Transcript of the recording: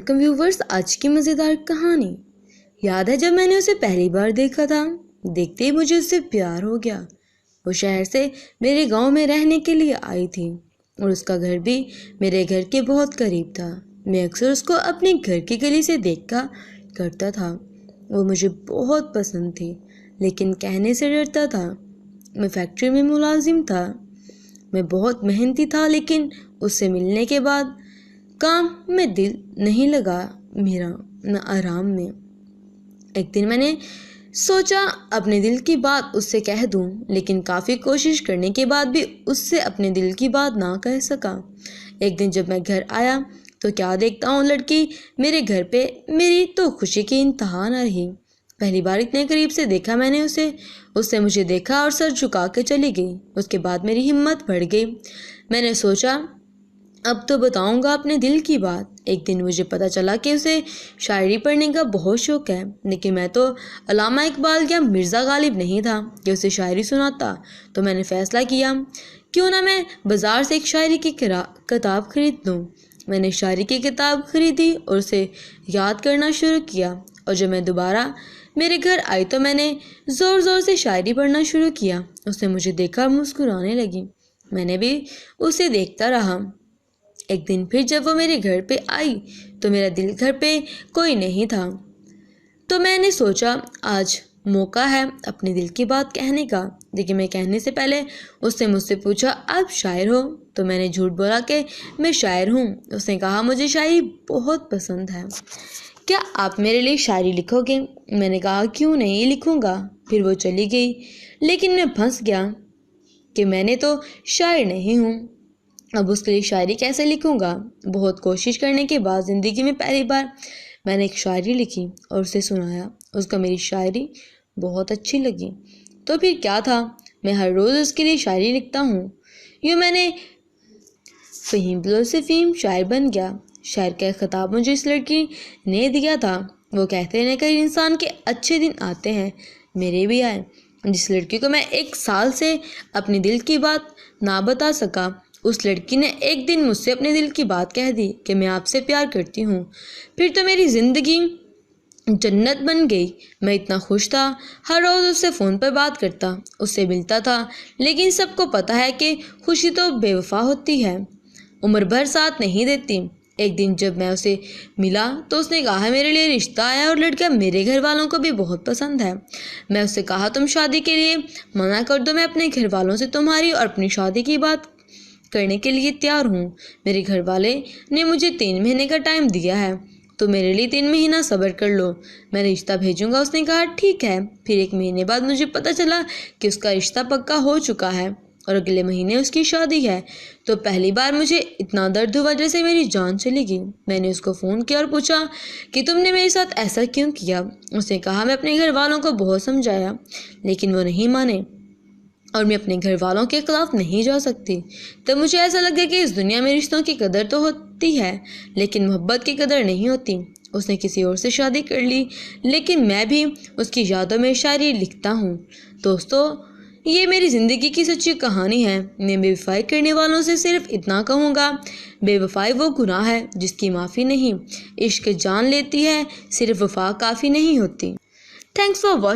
Welcome viewers, आज की मज़ेदार कहानी। याद है जब मैंने उसे पहली बार देखा था, देखते ही मुझे उससे प्यार हो गया। वो शहर से मेरे गांव में रहने के लिए आई थी और उसका घर भी मेरे घर के बहुत करीब था। मैं अक्सर उसको अपने घर की गली से देखा करता था। वो मुझे बहुत पसंद थी, लेकिन कहने से डरता था। मैं फैक्ट्री में मुलाजिम था। मैं बहुत मेहनती था, लेकिन उससे मिलने के बाद काम में दिल नहीं लगा मेरा, न आराम में। एक दिन मैंने सोचा अपने दिल की बात उससे कह दूं, लेकिन काफ़ी कोशिश करने के बाद भी उससे अपने दिल की बात ना कह सका। एक दिन जब मैं घर आया तो क्या देखता हूँ, लड़की मेरे घर पे। मेरी तो खुशी की इंतहा न रही। पहली बार इतने करीब से देखा मैंने उसे। उसने मुझे देखा और सर झुका के चली गई। उसके बाद मेरी हिम्मत बढ़ गई। मैंने सोचा अब तो बताऊंगा अपने दिल की बात। एक दिन मुझे पता चला कि उसे शायरी पढ़ने का बहुत शौक है, लेकिन मैं तो अल्लामा इकबाल या मिर्ज़ा गालिब नहीं था कि उसे शायरी सुनाता। तो मैंने फ़ैसला किया क्यों ना मैं बाज़ार से एक शायरी की किताब खरीद लूँ। मैंने शायरी की किताब खरीदी और उसे याद करना शुरू किया। और जब मैं दोबारा मेरे घर आई तो मैंने ज़ोर ज़ोर से शायरी पढ़ना शुरू किया। उसने मुझे देखा और मुस्कुराने लगी। मैंने भी उसे देखता रहा। एक दिन फिर जब वो मेरे घर पे आई तो मेरा दिल घर पे कोई नहीं था। तो मैंने सोचा आज मौका है अपने दिल की बात कहने का। लेकिन मैं कहने से पहले उसने मुझसे पूछा आप शायर हो? तो मैंने झूठ बोला कि मैं शायर हूँ। उसने कहा मुझे शायरी बहुत पसंद है, क्या आप मेरे लिए शायरी लिखोगे? मैंने कहा क्यों नहीं, लिखूँगा। फिर वो चली गई, लेकिन मैं फंस गया कि मैंने तो शायर नहीं हूँ। अब उसके लिए शायरी कैसे लिखूंगा? बहुत कोशिश करने के बाद ज़िंदगी में पहली बार मैंने एक शायरी लिखी और उसे सुनाया। उसको मेरी शायरी बहुत अच्छी लगी। तो फिर क्या था, मैं हर रोज़ उसके लिए शायरी लिखता हूँ। यूँ मैंने फ़हीम बिलो से फ़हीम शायर बन गया। शायर का खिताब मुझे इस लड़की ने दिया था। वो कहते हैं कई इंसान के अच्छे दिन आते हैं, मेरे भी आए। जिस लड़की को मैं 1 साल से अपने दिल की बात ना बता सका, उस लड़की ने एक दिन मुझसे अपने दिल की बात कह दी कि मैं आपसे प्यार करती हूँ। फिर तो मेरी ज़िंदगी जन्नत बन गई। मैं इतना खुश था, हर रोज़ उससे फ़ोन पर बात करता, उससे मिलता था। लेकिन सबको पता है कि खुशी तो बेवफा होती है, उम्र भर साथ नहीं देती। एक दिन जब मैं उसे मिला तो उसने कहा मेरे लिए रिश्ता आया और लड़का मेरे घर वालों को भी बहुत पसंद है। मैं उससे कहा तुम शादी के लिए मना कर दो, मैं अपने घर वालों से तुम्हारी और अपनी शादी की बात करने के लिए तैयार हूँ। मेरे घर वाले ने मुझे 3 महीने का टाइम दिया है, तो मेरे लिए 3 महीना सब्र कर लो, मैं रिश्ता भेजूंगा। उसने कहा ठीक है। फिर 1 महीने बाद मुझे पता चला कि उसका रिश्ता पक्का हो चुका है और अगले महीने उसकी शादी है। तो पहली बार मुझे इतना दर्द हुआ जैसे मेरी जान चली गई। मैंने उसको फ़ोन किया और पूछा कि तुमने मेरे साथ ऐसा क्यों किया? उसने कहा मैं अपने घर वालों को बहुत समझाया, लेकिन वो नहीं माने और मैं अपने घर वालों के खिलाफ नहीं जा सकती। तब मुझे ऐसा लगा कि इस दुनिया में रिश्तों की कदर तो होती है, लेकिन मोहब्बत की कदर नहीं होती। उसने किसी और से शादी कर ली, लेकिन मैं भी उसकी यादों में शायरी लिखता हूँ। दोस्तों, ये मेरी ज़िंदगी की सच्ची कहानी है। मैं बेवफाई करने वालों से सिर्फ इतना कहूँगा, बेवफाई वो गुनाह है जिसकी माफ़ी नहीं। इश्क जान लेती है, सिर्फ वफा काफ़ी नहीं होती। Thanks for watching.